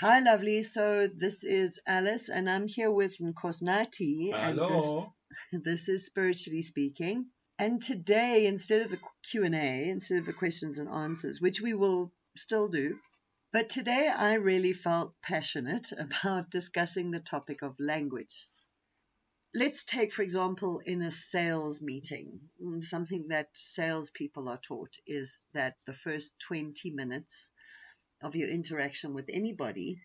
Hi, lovely. So this is Alice, and I'm here with Nkosnati, and Hello. this is Spiritually Speaking. And today, instead of a Q&A, instead of the questions and answers, which we will still do, but today I really felt passionate about discussing the topic of language. Let's take, for example, in a sales meeting, something that salespeople are taught is that the first 20 minutes of your interaction with anybody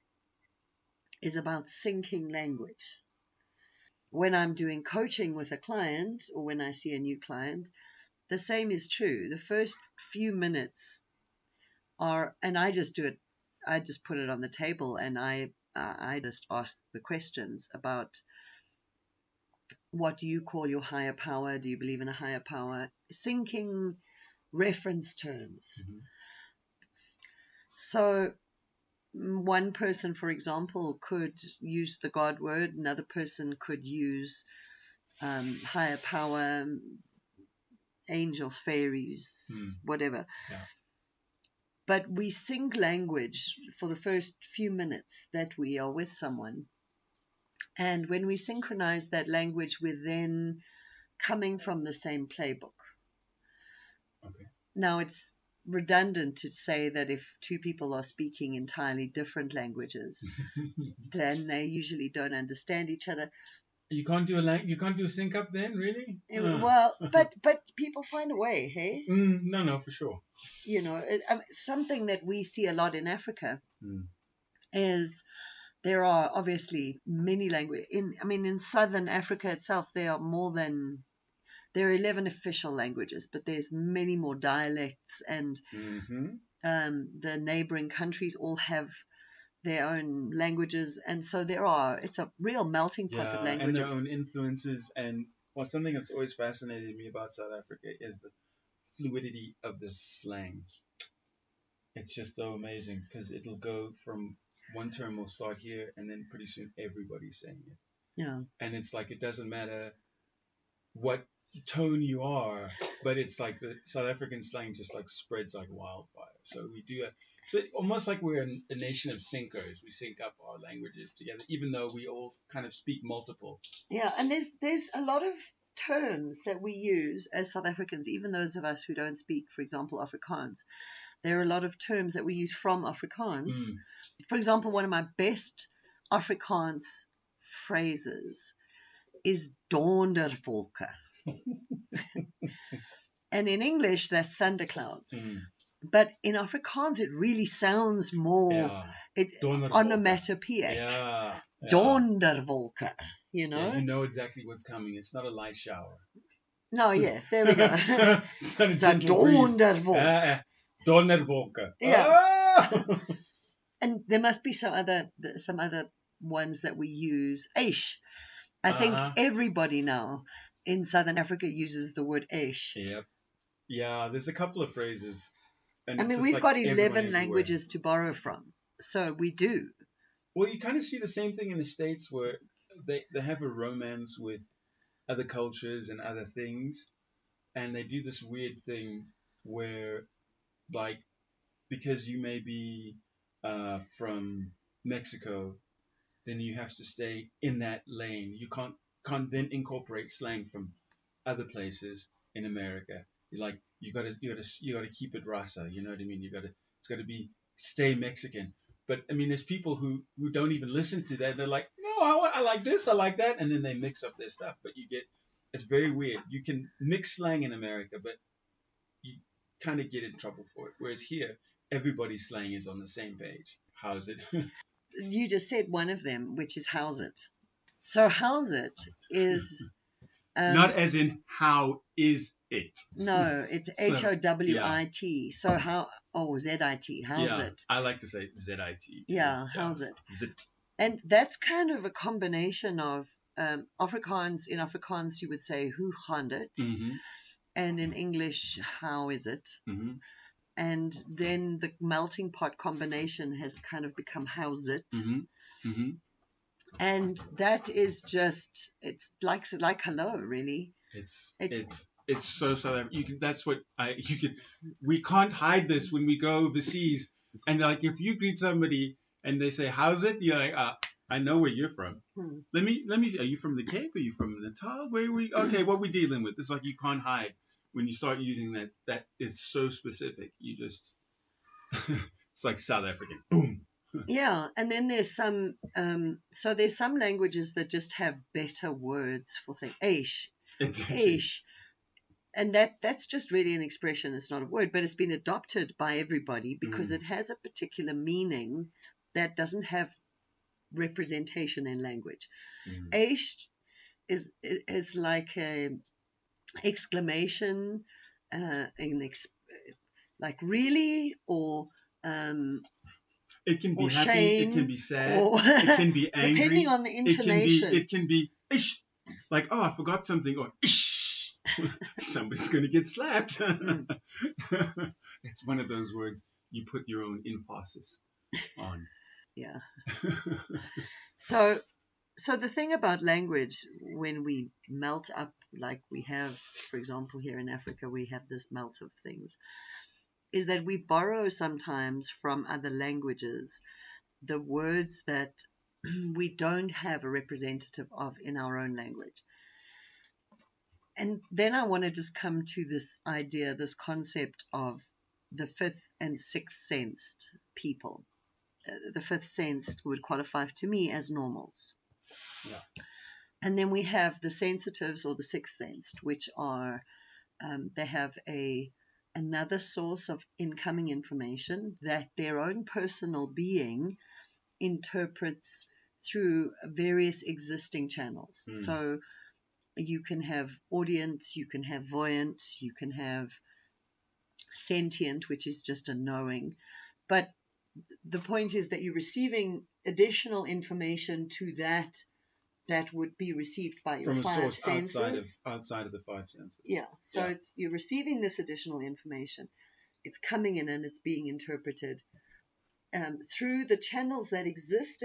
is about syncing language. When I'm doing coaching with a client or when I see a new client, the same is true. The first few minutes are, and I just do it, I just put it on the table and I just ask the questions about what do you call your higher power? Do you believe in a higher power? Syncing reference terms. Mm-hmm. So one person, for example, could use the God word, another person could use higher power, angels, fairies, whatever. Yeah. But we sync language for the first few minutes that we are with someone. And when we synchronize that language, we're then coming from the same playbook. Okay. Now, it's redundant to say that if two people are speaking entirely different languages, then they usually don't understand each other. You can't do a sync up then, really? Well, but people find a way, hey? No, for sure. You know, something that we see a lot in Africa Mm. is there are obviously many languages. In Southern Africa itself, there are 11 official languages, but there's many more dialects, and the neighboring countries all have their own languages, and so it's a real melting pot of languages. And their own influences. And something that's always fascinated me about South Africa is the fluidity of the slang. It's just so amazing because it'll go from one term will start here, and then pretty soon everybody's saying it. Yeah. And it's like it doesn't matter what tone you are, but it's like the South African slang just like spreads like wildfire. So we do so almost like we're a nation of syncers. We sync up our languages together, even though we all kind of speak multiple. Yeah, and there's a lot of terms that we use as South Africans, even those of us who don't speak, for example, Afrikaans. There are a lot of terms that we use from Afrikaans. For example, one of my best Afrikaans phrases is donderwolke. And in English, they're thunderclouds. But in Afrikaans, it really sounds more onomatopoeic. Yeah. Donderwolke, you know exactly what's coming. It's not a light shower. No, yeah, there we go. It's not a gentle breeze. Donderwolke. Yeah. Oh! And there must be some other ones that we use. Eish. I think everybody now in Southern Africa uses the word eish. Yep. Yeah, there's a couple of phrases. And we've got 11 languages to borrow from. So we do. Well, you kind of see the same thing in the States where they have a romance with other cultures and other things. And they do this weird thing where, like, because you may be from Mexico, then you have to stay in that lane. You can't then incorporate slang from other places in America. You gotta keep it rasa. You know what I mean? It's gotta be stay Mexican. But I mean, there's people who don't even listen to that. They're like, no, I like this, I like that, and then they mix up their stuff. But it's very weird. You can mix slang in America, but you kind of get in trouble for it. Whereas here, everybody's slang is on the same page. How's it? You just said one of them, which is how's it. So how's it is not as in how is it. No, it's HOWIT. So how? Oh, ZIT. How's it? I like to say ZIT. Yeah, how's it? Zit. And that's kind of a combination of Afrikaans. In Afrikaans, you would say hoe gaan dit, and in English, how is it? And then the melting pot combination has kind of become how's it. And that is just, it's like hello, really. It's so that's what we can't hide this when we go overseas. And like if you greet somebody and they say, "How's it?" You're like, I know where you're from. Hmm. Let me. Are you from the Cape? Are you from Natal? Where we? Okay, what we dealing with? It's like you can't hide when you start using that. That is so specific. You just. It's like South African. Boom. Yeah, and then there's some so there's some languages that just have better words for things. Aish, Exactly. aish. And that's just really an expression, it's not a word, but it's been adopted by everybody because Mm. it has a particular meaning that doesn't have representation in language. Mm. Aish is like a exclamation, like really, um, It can be or happy. It can shame, be sad. or It can be depending angry. on the It can be. intonation. It can be ish. Like, oh, I forgot something. Or ish. Somebody's gonna get slapped. Mm, It's one of those words you put your own emphasis on. yeah. So so the thing about language, when we melt up, like we have, for example, here in Africa, we have this melt of things, is that we borrow sometimes from other languages the words that we don't have a representative of in our own language. And then I want to just come to this idea, this concept of the fifth and sixth sensed people. The fifth sensed would qualify to me as normals. Yeah. And then we have the sensitives or the sixth sensed, which are they have another source of incoming information that their own personal being interprets through various existing channels. Mm. So you can have audient, you can have voyant, you can have sentient, which is just a knowing. But the point is that you're receiving additional information to that would be received by your From a five source senses. outside of the five senses. Yeah, so Yeah. it's you're receiving this additional information. It's coming in and it's being interpreted through the channels that exist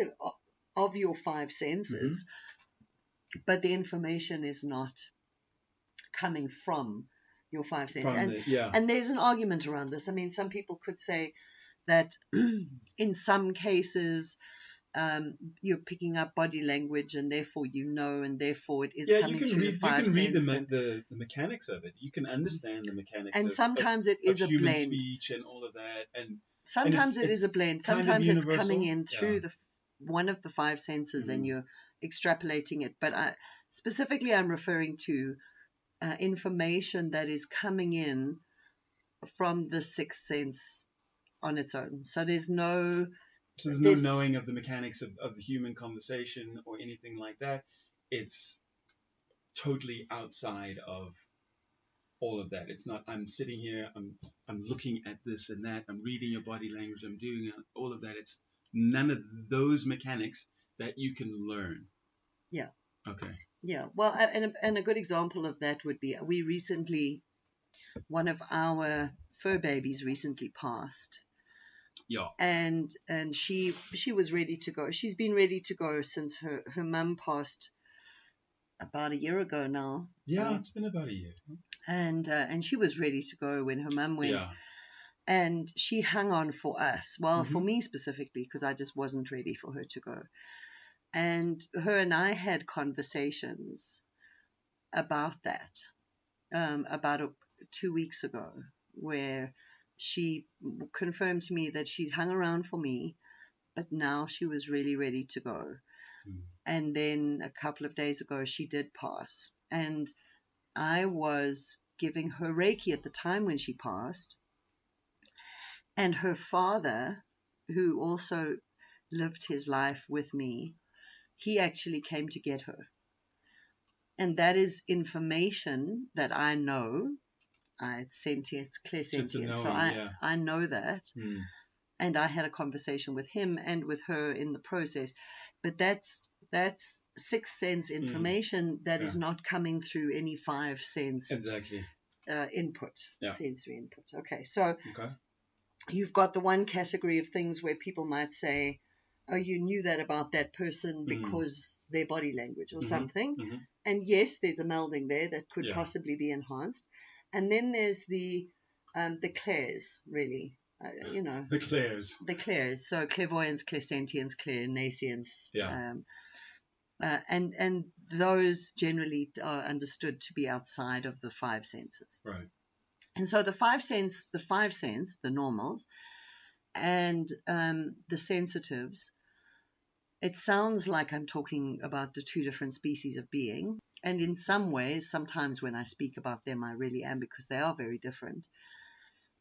of your five Mm-hmm. senses, but the information is not coming from your five senses. From the yeah. And there's an argument around this. I mean, some people could say that in some cases you're picking up body language and therefore you know, and therefore it is Yeah, coming through the you five can read senses. the mechanics of it. You can understand the mechanics And of sometimes it of is a human blend. speech and all of that, and Sometimes it is a it's blend. kind of Sometimes it's coming universal. in Yeah. through the one of the five senses and Mm-hmm. you're extrapolating it. But specifically, I'm referring to information that is coming in from the sixth sense on its own. So So there's no there's knowing of the mechanics of the human conversation or anything like that. It's totally outside of all of that. It's not I'm sitting here, I'm looking at this and that, I'm reading your body language, I'm doing all of that. It's none of those mechanics that you can learn. yeah. Okay. Yeah, well, and a good example of that would be one of our fur babies recently passed, Yeah. and she was ready to go. She's been ready to go since her mum passed about a year ago now. Yeah, it's been about a year. And she was ready to go when her mum went, Yeah. and she hung on for us. Well, for Mm-hmm. me specifically, because I just wasn't ready for her to go. And her and I had conversations about that about 2 weeks ago, where she confirmed to me that she'd hung around for me, but now she was really ready to go. Mm. And then a couple of days ago, she did pass. And I was giving her Reiki at the time when she passed. And her father, who also lived his life with me, he actually came to get her. And that is information that I know. It's sentient, it's clear So it's a sentient. So knowing, yeah. I know that. Mm. And I had a conversation with him and with her in the process. But that's sixth sense information that is Yeah. not coming through any five sense Exactly. input, Yeah. sensory input. Okay, so Okay. you've got the one category of things where people might say, oh, you knew that about that person because their body language or something. Mm-hmm. And yes, there's a melding there that could Yeah. possibly be enhanced. And then there's the clairs, really. The clairs. The clairs. So clairvoyance, clairsentience, clairnescience. Yeah. And those generally are understood to be outside of the five senses. Right. And so the five sense, the normals, and the sensitives, it sounds like I'm talking about the two different species of being. And in some ways, sometimes when I speak about them, I really am, because they are very different.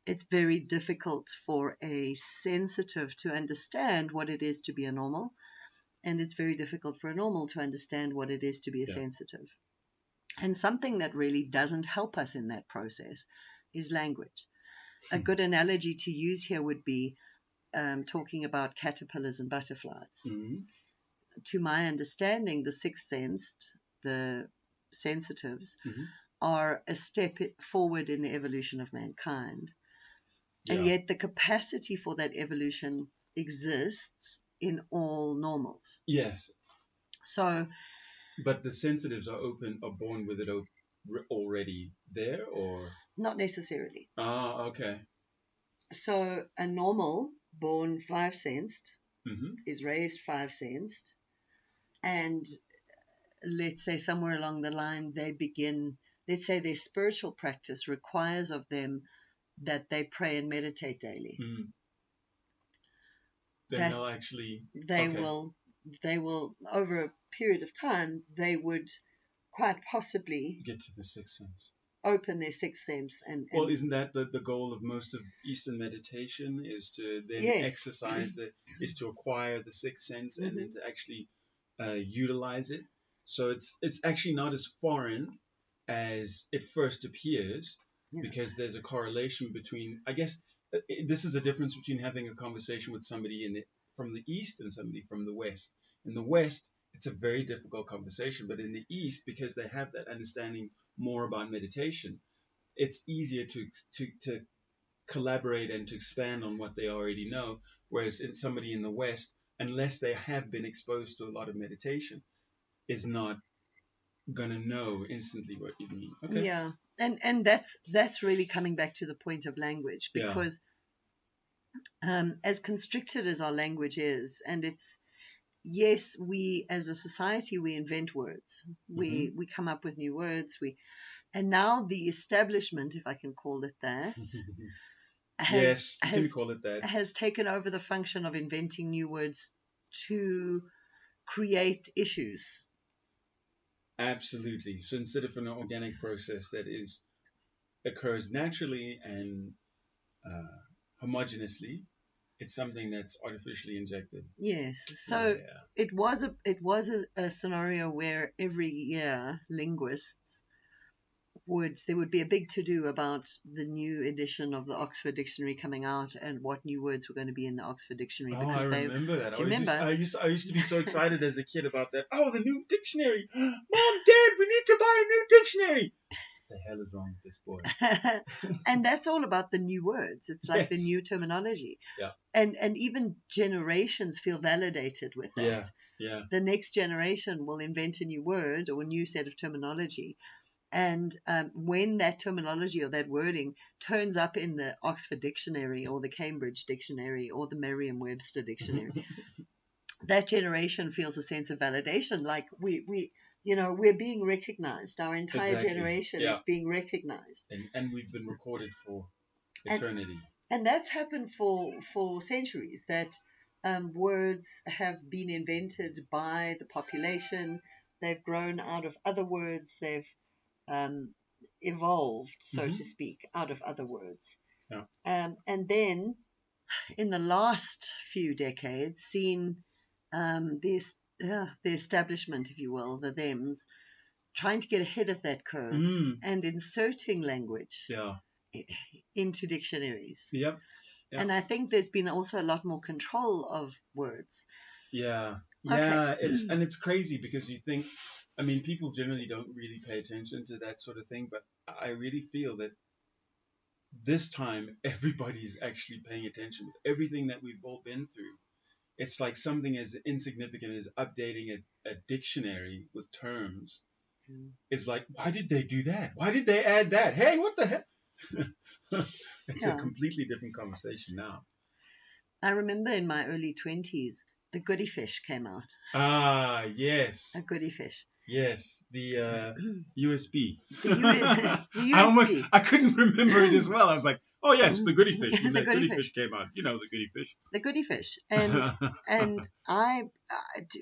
It's very difficult for a sensitive to understand what it is to be a normal. And it's very difficult for a normal to understand what it is to be a sensitive. And something that really doesn't help us in that process is language. A good analogy to use here would be talking about caterpillars and butterflies. Mm-hmm. To my understanding, the sixth sensed, the sensitives, Mm-hmm. are a step forward in the evolution of mankind. Yeah. And yet the capacity for that evolution exists in all normals. Yes. So, but the sensitives are born with it already there, or not necessarily. Ah, okay. So a normal born five sensed Mm-hmm. is raised five sensed, and let's say somewhere along the line they begin, let's say their spiritual practice requires of them that they pray and meditate daily. Mm. Then they'll actually they will over a period of time, they would quite possibly get to the sixth sense, open their sixth sense. And well, isn't that the goal of most of Eastern meditation, is to then exercise is to acquire the sixth sense, and then to actually utilize it. So it's actually not as foreign as it first appears, because there's a correlation between, I guess, this is a difference between having a conversation with somebody from the East and somebody from the West. In the West, it's a very difficult conversation, but in the East, because they have that understanding more about meditation, it's easier to collaborate and to expand on what they already know. Whereas in somebody in the West, unless they have been exposed to a lot of meditation, is not gonna know instantly what you mean. Okay. Yeah, and that's really coming back to the point of language, because as constricted as our language is, and it's, yes, we as a society, we invent words, we come up with new words, and now the establishment, if I can call it that, has taken over the function of inventing new words to create issues. Absolutely. So instead of an organic process that occurs naturally and homogeneously, it's something that's artificially injected. Yes. So it was a scenario where every year linguists there would be a big to-do about the new edition of the Oxford Dictionary coming out and what new words were going to be in the Oxford Dictionary. Oh, I remember that. Do you remember? I used to be so excited as a kid about that. Oh, the new dictionary! Mom, Dad, we need to buy a new dictionary. The hell is wrong with this boy? And that's all about the new words. It's like the new terminology. Yeah. And even generations feel validated with that. Yeah. Yeah. The next generation will invent a new word or a new set of terminology. And when that terminology or that wording turns up in the Oxford Dictionary or the Cambridge Dictionary or the Merriam-Webster Dictionary, that generation feels a sense of validation, like we're being recognized. Our entire generation is being recognized. And we've been recorded for eternity. And that's happened for centuries, that words have been invented by the population. They've grown out of other words. They've evolved, so to speak, out of other words. Yeah. And then in the last few decades, seen the establishment, if you will, the thems, trying to get ahead of that curve and inserting language into dictionaries. Yep. And I think there's been also a lot more control of words. Yeah. It's crazy, because you think, I mean, people generally don't really pay attention to that sort of thing, but I really feel that this time everybody's actually paying attention with everything that we've all been through. It's like something as insignificant as updating a dictionary with terms. It's like, why did they do that? Why did they add that? Hey, what the heck? It's a Yeah. completely different conversation now. I remember in my early 20s, the goody fish came out. Ah, A yes. goody fish. Yes, the USB. The USB. I couldn't remember it as well. I was like, oh yes, the goody fish. When The the goody goody fish fish. came out, you know the goody fish. The goody fish. And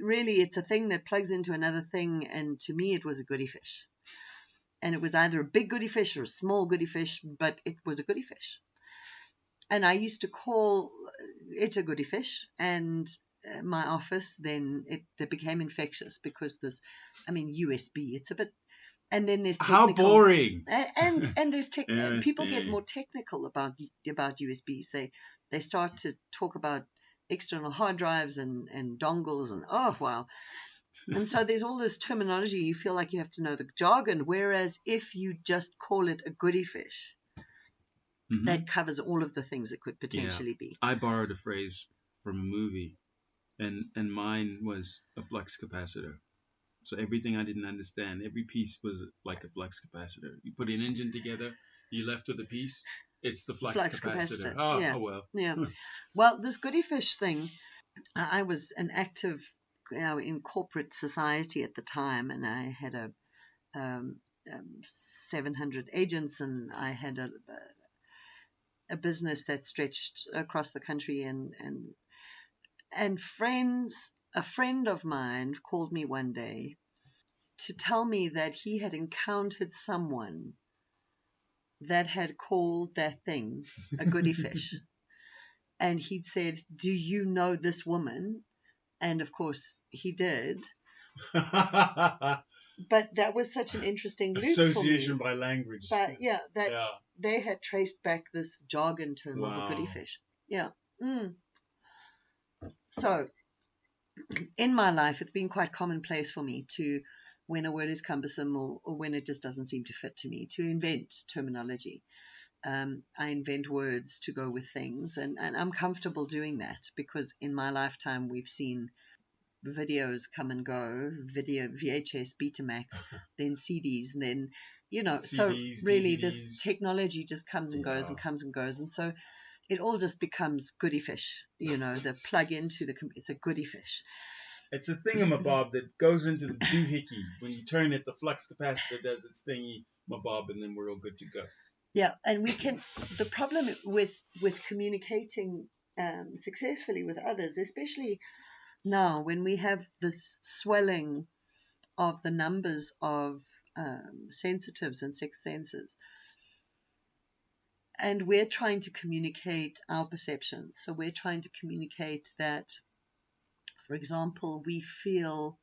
really, it's a thing that plugs into another thing. And to me, it was a goody fish. And it was either a big goody fish or a small goody fish, but it was a goody fish. And I used to call it a goody fish. And my office, then it became infectious because USB, it's a bit, and then there's How technical, boring. and there's people get USB. more technical about USBs. They start to talk about external hard drives and dongles, and oh wow. And so there's all this terminology. You feel like you have to know the jargon, whereas if you just call it a goody fish, Mm-hmm. that covers all of the things it could Yeah. potentially be. I borrowed a phrase from a movie, and mine was a flux capacitor. So everything I didn't understand, every piece was like a flux capacitor. You put an engine together, you left with a piece, it's the flux capacitor. Oh, Yeah. oh well. Yeah. Well, this goody fish thing, I was an active, in corporate society at the time, and I had a 700 agents, and I had a business that stretched across the country, and friends. A friend of mine called me one day to tell me that he had encountered someone that had called that thing a goody fish. And he'd said, "Do you know this woman?" And of course he did. But that was such an interesting loop for me. Association by language. But yeah, that Yeah. they had traced back this jargon term of a goody Wow. fish. Yeah. So in my life, it's been quite commonplace for me to, when a word is cumbersome or when it just doesn't seem to fit to me, to invent terminology. I invent words to go with things, and I'm comfortable doing that because in my lifetime we've seen videos come and go, video VHS, Betamax, then CDs, and then so CDs, really DVDs. this technology just comes and goes and comes and goes, and so it all just becomes goody fish. The plug into it's a goody fish. It's a thingamabob that goes into the doohickey. When you turn it, the flux capacitor does its thingy mabob, and then we're all good to go. Yeah, and we can. The problem with communicating successfully with others, especially now when we have this swelling of the numbers of sensitives and sixth senses, and we're trying to communicate our perceptions. So we're trying to communicate that, for example, we feel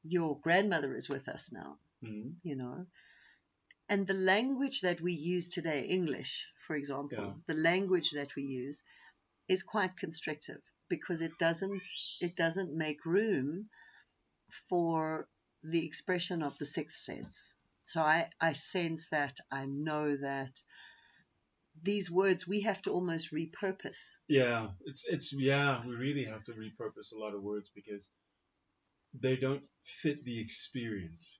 your grandmother is with us now, Mm-hmm. And the language that we use today, English, for example, the language that we use is quite constrictive because it doesn't make room for the expression of the sixth sense. So I sense that, I know that these words we have to almost repurpose. Yeah, it's we really have to repurpose a lot of words because they don't fit the experience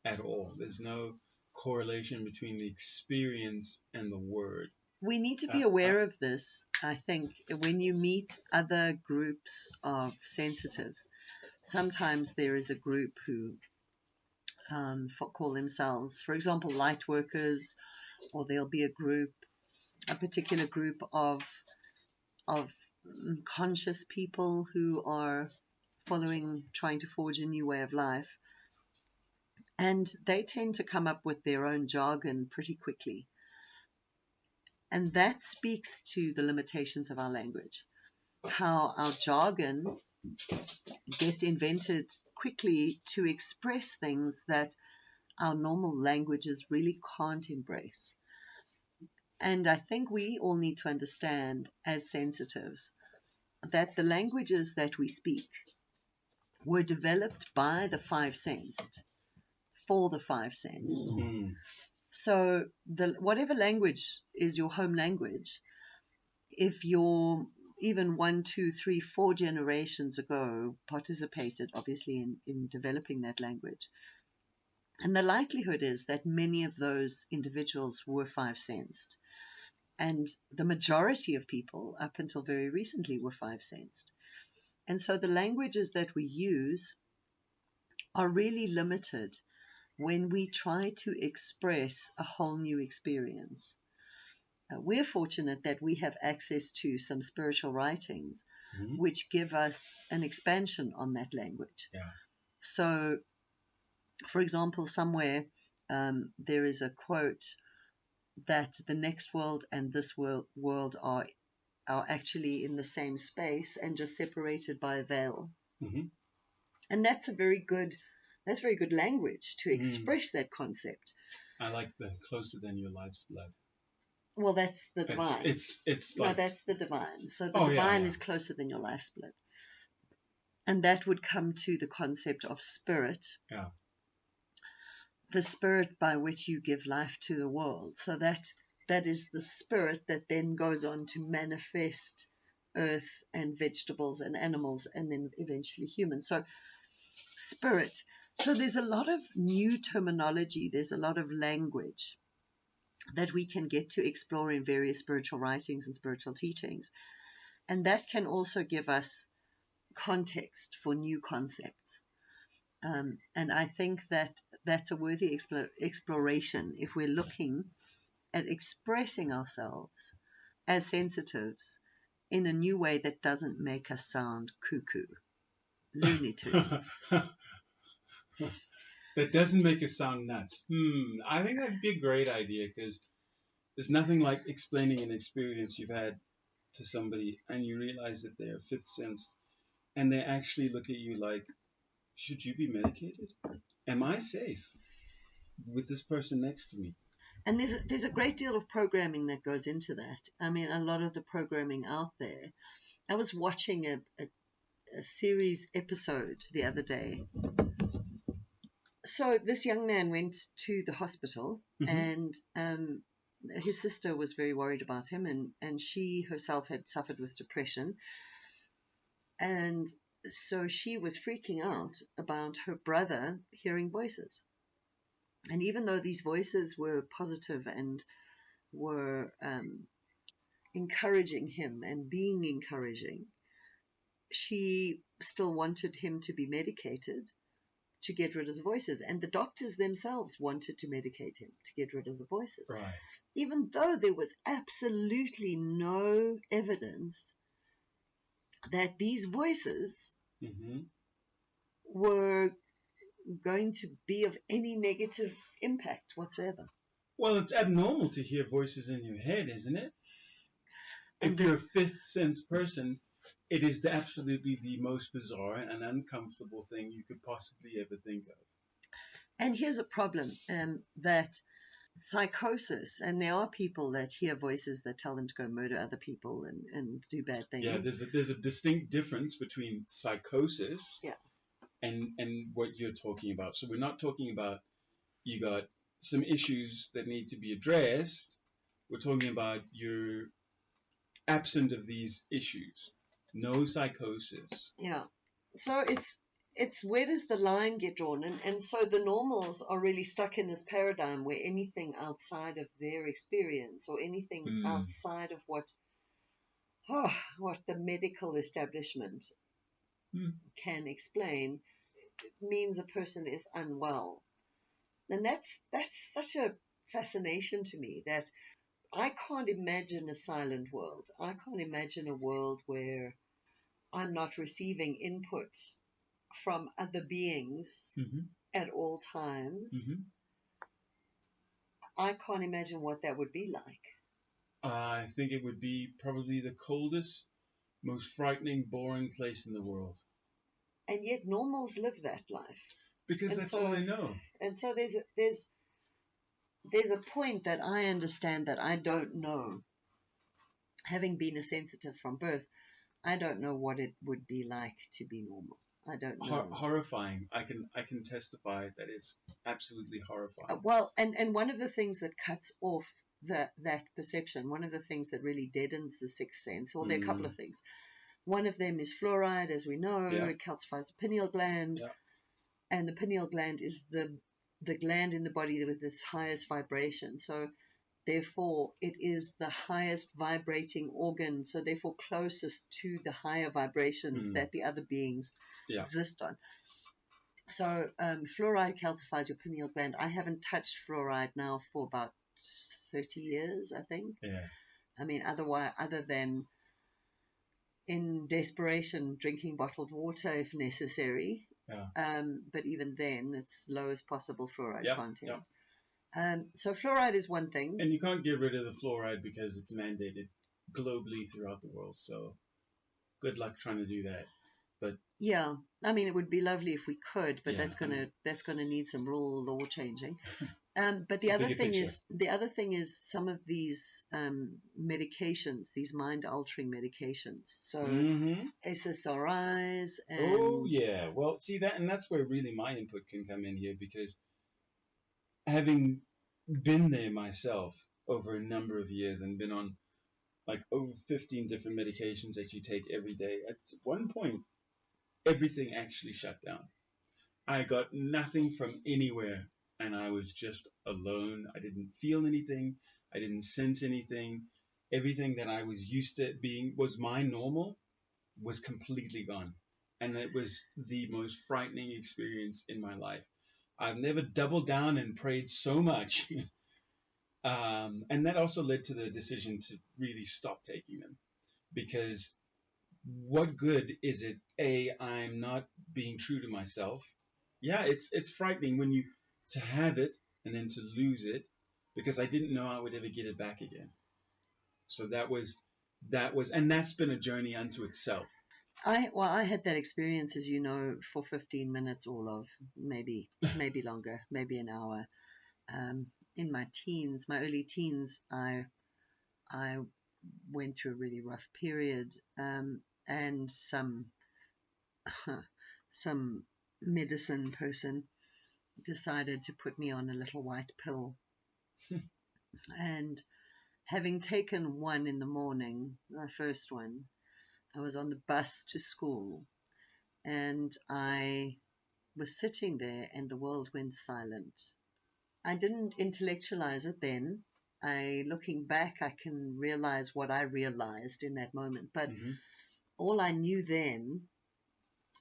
at all. There's no correlation between the experience and the word. We need to be aware of this, I think, when you meet other groups of sensitives. Sometimes there is a group who call themselves, for example, light workers, or there'll be a particular group of conscious people who are trying to forge a new way of life. And they tend to come up with their own jargon pretty quickly. And that speaks to the limitations of our language, how our jargon gets invented quickly to express things that our normal languages really can't embrace. And I think we all need to understand, as sensitives, that the languages that we speak were developed by the five sensed, for the five sensed. Mm. So whatever language is your home language, if you're even 1, 2, 3, 4 generations ago participated obviously in developing that language, And the likelihood is that many of those individuals were five sensed. And the majority of people, up until very recently, were five sensed. And so the languages that we use are really limited when we try to express a whole new experience. We're fortunate that we have access to some spiritual writings which give us an expansion on that language. Yeah. So, for example, somewhere there is a quote that the next world and this world are actually in the same space and just separated by a veil. And that's very good language to express that concept. I like the closer than your life's blood. Well, that's the divine. It's like, no, that's the divine. So the divine is closer than your life's blood. And that would come to the concept of spirit. Yeah. The spirit by which you give life to the world. So that is the spirit that then goes on to manifest earth and vegetables and animals and then eventually humans. So spirit. So there's a lot of new terminology. There's a lot of language that we can get to explore in various spiritual writings and spiritual teachings. And that can also give us context for new concepts. And I think that that's a worthy exploration if we're looking at expressing ourselves as sensitives in a new way that doesn't make us sound cuckoo, Looney Tunes. That doesn't make us sound nuts. I think that'd be a great idea, because there's nothing like explaining an experience you've had to somebody and you realize that they're fifth sense and they actually look at you like, should you be medicated? Am I safe with this person next to me? And there's a great deal of programming that goes into that. I mean, a lot of the programming out there. I was watching a series episode the other day. So this young man went to the hospital, and his sister was very worried about him, and she herself had suffered with depression. And so she was freaking out about her brother hearing voices. And even though these voices were positive and were encouraging him and being encouraging, she still wanted him to be medicated to get rid of the voices. And the doctors themselves wanted to medicate him to get rid of the voices. Right. Even though there was absolutely no evidence that these voices were going to be of any negative impact whatsoever. Well, it's abnormal to hear voices in your head, isn't it? If you're a fifth sense person, it is absolutely the most bizarre and uncomfortable thing you could possibly ever think of. And here's a problem, that psychosis, and there are people that hear voices that tell them to go murder other people and do bad things. Yeah, there's a distinct difference between psychosis and what you're talking about. So we're not talking about you got some issues that need to be addressed. We're talking about you're absent of these issues. No psychosis. Yeah. So it's where does the line get drawn? And so the normals are really stuck in this paradigm where anything outside of their experience or anything outside of what the medical establishment can explain means a person is unwell. And that's such a fascination to me that I can't imagine a silent world. I can't imagine a world where I'm not receiving input from other beings at all times. I can't imagine what that would be like. I think it would be probably the coldest, most frightening, boring place in the world. And yet normals live that life. Because that's all they know. And so there's a point that I understand that I don't know. Having been a sensitive from birth, I don't know what it would be like to be normal. I don't know. Horrifying. I can testify that it's absolutely horrifying. Well, and one of the things that cuts off that perception, one of the things that really deadens the sixth sense, well, there are a couple of things. One of them is fluoride, as we know. It calcifies the pineal gland. And the pineal gland is the the gland in the body with its highest vibration. So therefore, it is the highest vibrating organ, so therefore closest to the higher vibrations Mm. that the other beings Yeah. exist on. So fluoride calcifies your pineal gland. I haven't touched fluoride now for about 30 years, I think. Yeah. I mean, other than in desperation, drinking bottled water if necessary. Yeah. But even then, it's lowest possible fluoride Yep. content. Yep. So fluoride is one thing. And you can't get rid of the fluoride because it's mandated globally throughout the world. So good luck trying to do that. But yeah, I mean, it would be lovely if we could, but yeah, that's gonna need some rule law changing. But it's the a other bigger thing picture. is some of these medications, these mind altering medications. So Mm-hmm. SSRIs Oh and yeah. Well, see that, and that's where really my input can come in here, because having been there myself over a number of years and been on like over 15 different medications that you take every day, at one point everything actually shut down. I got nothing from anywhere, and I was just alone. I didn't feel anything. I didn't sense anything. Everything that I was used to being was my normal was completely gone. And it was the most frightening experience in my life. I've never doubled down and prayed so much. And that also led to the decision to really stop taking them, because what good is it? I'm not being true to myself. Yeah, it's frightening when you to have it and then to lose it, because I didn't know I would ever get it back again. So and that's been a journey unto itself. I had that experience, as you know, for 15 minutes, all of maybe longer, maybe an hour. In my teens, my early teens, I went through a really rough period, and some medicine person decided to put me on a little white pill. And having taken one in the morning, my first one, I was on the bus to school, and I was sitting there and the world went silent. I didn't intellectualize it then. Looking back, I can realize what I realized in that moment. But Mm-hmm. all I knew then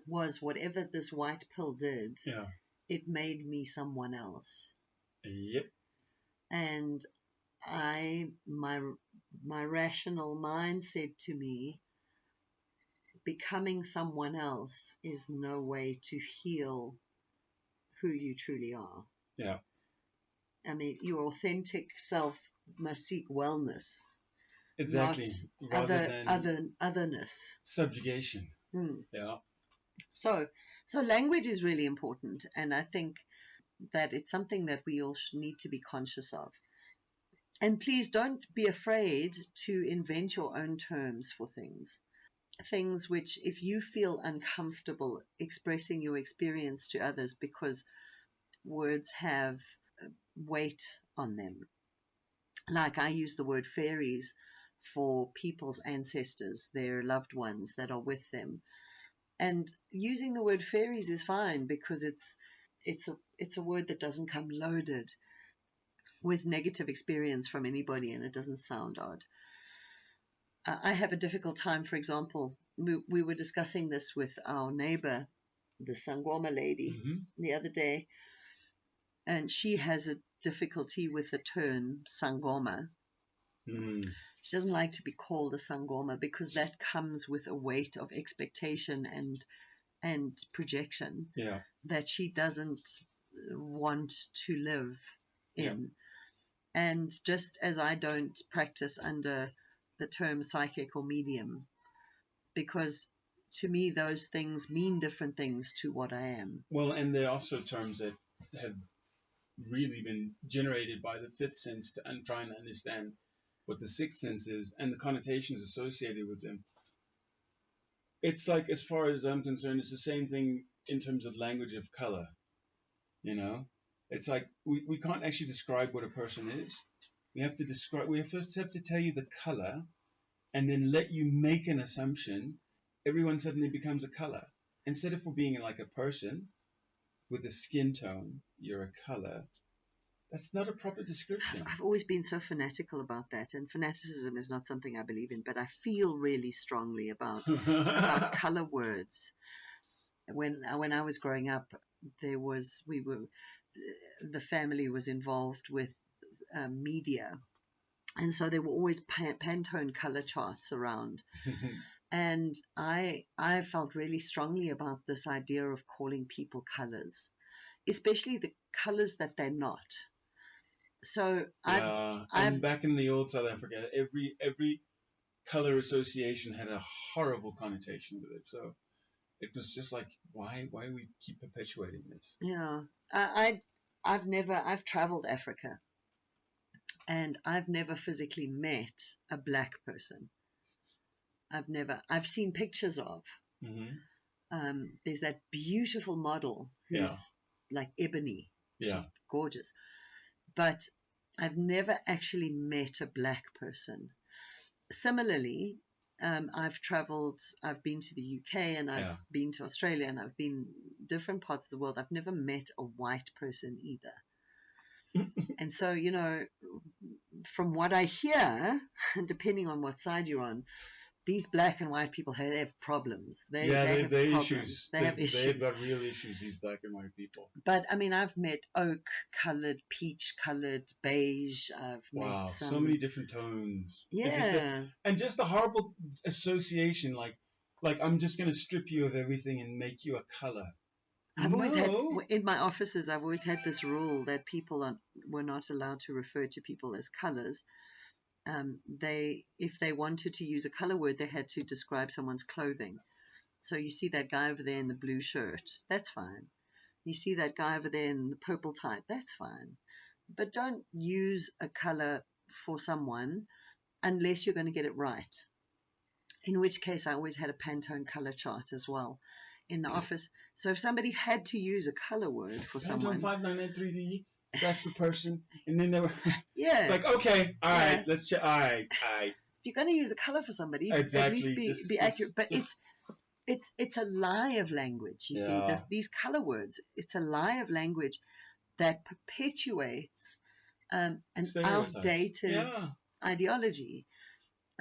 was whatever this white pill did, Yeah. it made me someone else. Yep. And my rational mind said to me, becoming someone else is no way to heal who you truly are. Yeah. I mean, your authentic self must seek wellness, not Exactly. Rather than otherness. subjugation. Yeah. So language is really important, and I think that it's something that we all need to be conscious of. And please don't be afraid to invent your own terms for things which, if you feel uncomfortable expressing your experience to others because words have weight on them. Like I use the word fairies for people's ancestors, their loved ones that are with them. And using the word fairies is fine because it's a word that doesn't come loaded with negative experience from anybody, and it doesn't sound odd. I have a difficult time, for example, we were discussing this with our neighbor, the Sangoma lady, Mm-hmm. the other day, and she has a difficulty with the term Sangoma. Mm. She doesn't like to be called a Sangoma because that comes with a weight of expectation and projection Yeah. that she doesn't want to live Yeah. in. And just as I don't practice under the term psychic or medium, because to me those things mean different things to what I am. Well, and there are also terms that have really been generated by the fifth sense and trying to understand what the sixth sense is and the connotations associated with them. It's like, as far as I'm concerned, it's the same thing in terms of language of color. You know, it's like we can't actually describe what a person is. We first have to tell you the color and then let you make an assumption. Everyone suddenly becomes a color. Instead of being like a person, with a skin tone, you're a color. That's not a proper description. I've always been so fanatical about that, and fanaticism is not something I believe in, but I feel really strongly about color words. When I was growing up, the family was involved with media, and so there were always Pantone color charts around. And I felt really strongly about this idea of calling people colors, especially the colors that they're not. So and back in the old South Africa, every color association had a horrible connotation with it. So it was just like, why we keep perpetuating this? Yeah, I've traveled Africa, and I've never physically met a black person. I've seen pictures of. There's that beautiful model who's like ebony. She's gorgeous. But I've never actually met a black person. Similarly, I've been to the UK, and I've been to Australia, and I've been different parts of the world. I've never met a white person either. And so, from what I hear, depending on what side you're on, these black and white people have problems. They have problems. Issues. They have issues. They've got real issues, these black and white people. But I mean, I've met oak-colored, peach-colored, beige. I've met so many different tones. Yeah. And just the horrible association, like I'm just going to strip you of everything and make you a color. I've always had, in my offices, I've always had this rule that people were not allowed to refer to people as colors. If they wanted to use a color word, they had to describe someone's clothing. So you see that guy over there in the blue shirt, that's fine. You see that guy over there in the purple tie, that's fine. But don't use a color for someone unless you're going to get it right. In which case, I always had a Pantone color chart as well in the office. So if somebody had to use a color word for someone, Pantone 5993D, that's the person. And then they were, yeah, it's like, okay, all right, let's check. All right. If you're going to use a color for somebody, exactly. at least be accurate. But it's a lie of language. You see, these color words. It's a lie of language that perpetuates an outdated ideology.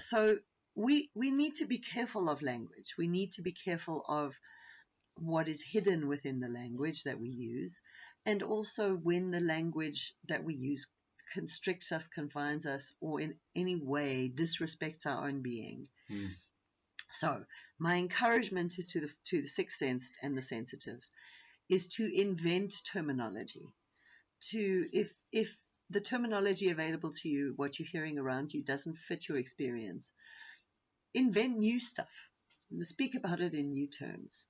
So we need to be careful of language. We need to be careful of what is hidden within the language that we use, and also when the language that we use constricts us, confines us, or in any way disrespects our own being. So my encouragement is to the sixth sense and the sensitives is to invent terminology. If the terminology available to you, what you're hearing around you, doesn't fit your experience, invent new stuff. Speak about it in new terms.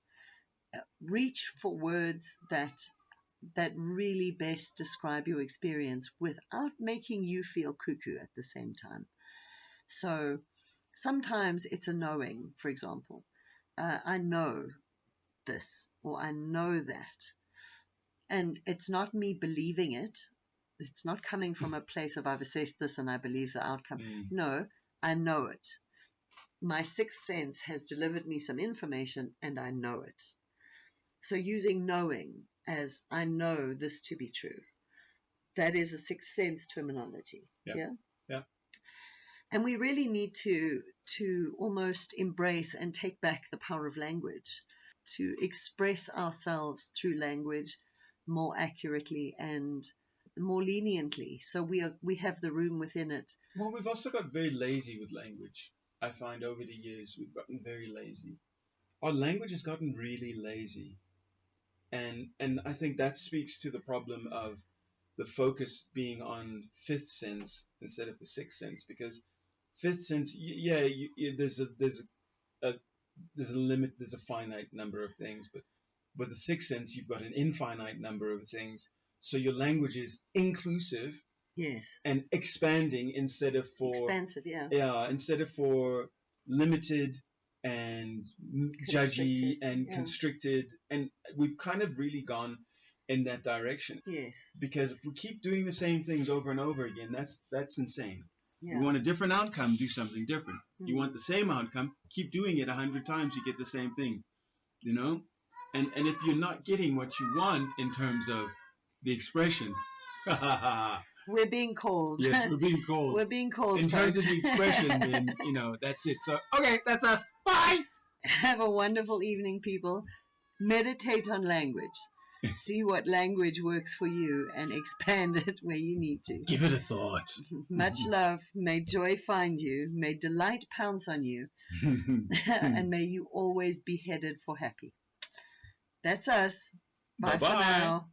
Reach for words that really best describe your experience without making you feel cuckoo at the same time. So sometimes it's a knowing, for example. I know this, or I know that. And it's not me believing it. It's not coming from a place of I've assessed this and I believe the outcome. No, I know it. My sixth sense has delivered me some information and I know it. So using knowing as I know this to be true, that is a sixth sense terminology. Yeah. And we really need to almost embrace and take back the power of language, to express ourselves through language more accurately and more leniently. So we have the room within it. Well, we've also got very lazy with language. I find over the years we've gotten very lazy. Our language has gotten really lazy. And I think that speaks to the problem of the focus being on fifth sense instead of the sixth sense, because fifth sense, there's a limit, there's a finite number of things, but the sixth sense, you've got an infinite number of things. So your language is inclusive, yes, and expanding instead of expansive, instead of for limited and judgy and constricted, and we've kind of really gone in that direction. Yes. Because if we keep doing the same things over and over again, that's insane. Yeah. You want a different outcome, do something different. You want the same outcome, keep doing it 100 times, you get the same thing. You know? And if you're not getting what you want in terms of the expression, we're being called. yes, we're being called. We're being called. In terms of folks. the expression, then that's it. So okay, that's us. Bye. Have a wonderful evening, people. Meditate on language. See what language works for you and expand it where you need to. Give it a thought. Much love. May joy find you. May delight pounce on you. And may you always be headed for happy. That's us. Bye for now.